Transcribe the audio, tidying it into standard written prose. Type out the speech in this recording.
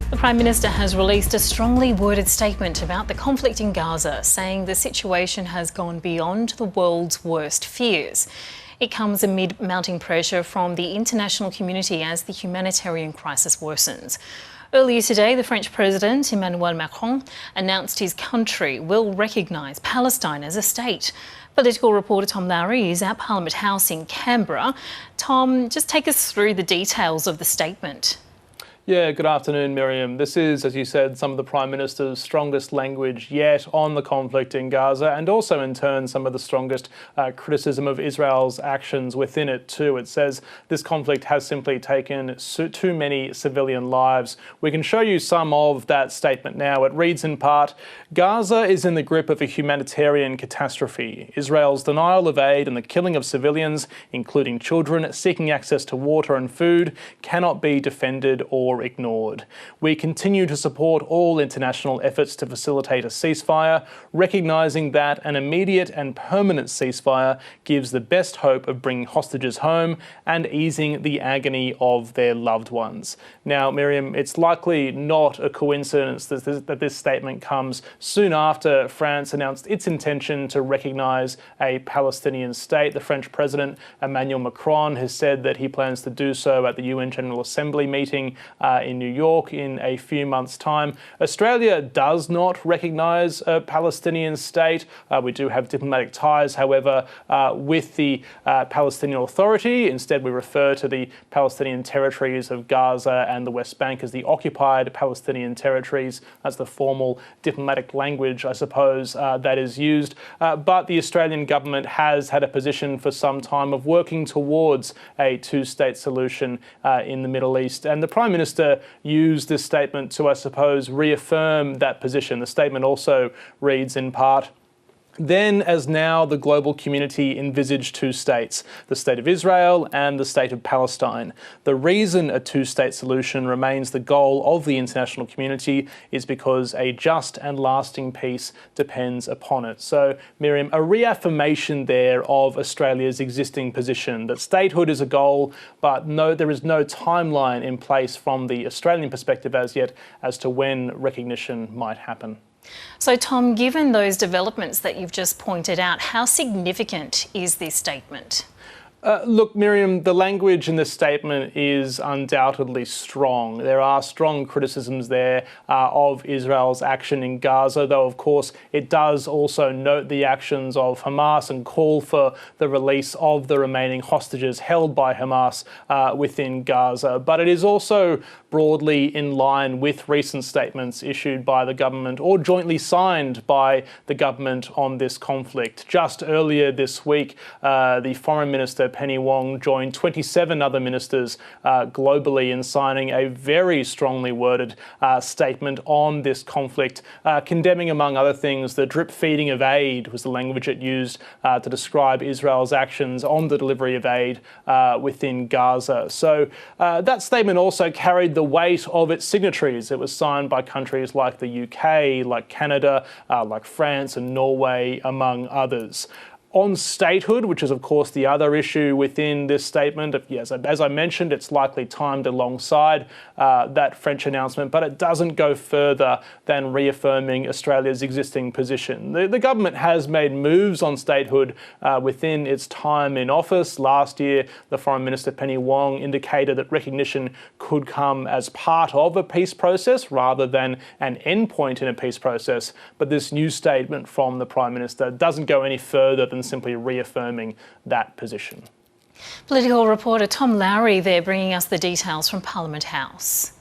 The Prime Minister has released a strongly worded statement about the conflict in Gaza, saying the situation has gone beyond the world's worst fears. It comes amid mounting pressure from the international community as the humanitarian crisis worsens. Earlier today, the French President Emmanuel Macron announced his country will recognise Palestine as a state. Political reporter Tom Lowry is at Parliament House in Canberra. Tom, just take us through the details of the statement. Yeah, good afternoon, Miriam. This is, as you said, some of the Prime Minister's strongest language yet on the conflict in Gaza, and also in turn some of the strongest criticism of Israel's actions within it too. It says this conflict has simply taken too many civilian lives. We can show you some of that statement now. It reads in part, "Gaza is in the grip of a humanitarian catastrophe. Israel's denial of aid and the killing of civilians, including children seeking access to water and food, cannot be defended or ignored. We continue to support all international efforts to facilitate a ceasefire, recognising that an immediate and permanent ceasefire gives the best hope of bringing hostages home and easing the agony of their loved ones." Now, Miriam, it's likely not a coincidence that this statement comes soon after France announced its intention to recognise a Palestinian state. The French President Emmanuel Macron has said that he plans to do so at the UN General Assembly meeting in New York in a few months' time. Australia does not recognise a Palestinian state. We do have diplomatic ties, however, with the Palestinian Authority. Instead, we refer to the Palestinian territories of Gaza and the West Bank as the occupied Palestinian territories. That's the formal diplomatic language, I suppose, that is used. But the Australian government has had a position for some time of working towards a two-state solution in the Middle East. And the Prime Minister used this statement to, I suppose, reaffirm that position. The statement also reads in part, "Then, as now, the global community envisaged two states, the state of Israel and the state of Palestine. The reason a two-state solution remains the goal of the international community is because a just and lasting peace depends upon it." So, Miriam, a reaffirmation there of Australia's existing position, that statehood is a goal, but there is no timeline in place from the Australian perspective as yet as to when recognition might happen. So, Tom, given those developments that you've just pointed out, how significant is this statement? Look, Miriam, the language in this statement is undoubtedly strong. There are strong criticisms there of Israel's action in Gaza, though, of course, it does also note the actions of Hamas and call for the release of the remaining hostages held by Hamas within Gaza. But it is also broadly in line with recent statements issued by the government or jointly signed by the government on this conflict. Just earlier this week, the Foreign Minister Penny Wong joined 27 other ministers globally in signing a very strongly worded statement on this conflict, condemning, among other things, the drip feeding of aid was the language it used to describe Israel's actions on the delivery of aid within Gaza. So that statement also carried the weight of its signatories. It was signed by countries like the UK, like Canada, like France and Norway, among others. On statehood, which is of course the other issue within this statement, yes, as I mentioned, it's likely timed alongside that French announcement, but it doesn't go further than reaffirming Australia's existing position. The government has made moves on statehood within its time in office. Last year, the Foreign Minister Penny Wong indicated that recognition could come as part of a peace process rather than an endpoint in a peace process. But this new statement from the Prime Minister doesn't go any further than simply reaffirming that position. Political reporter Tom Lowry there bringing us the details from Parliament House.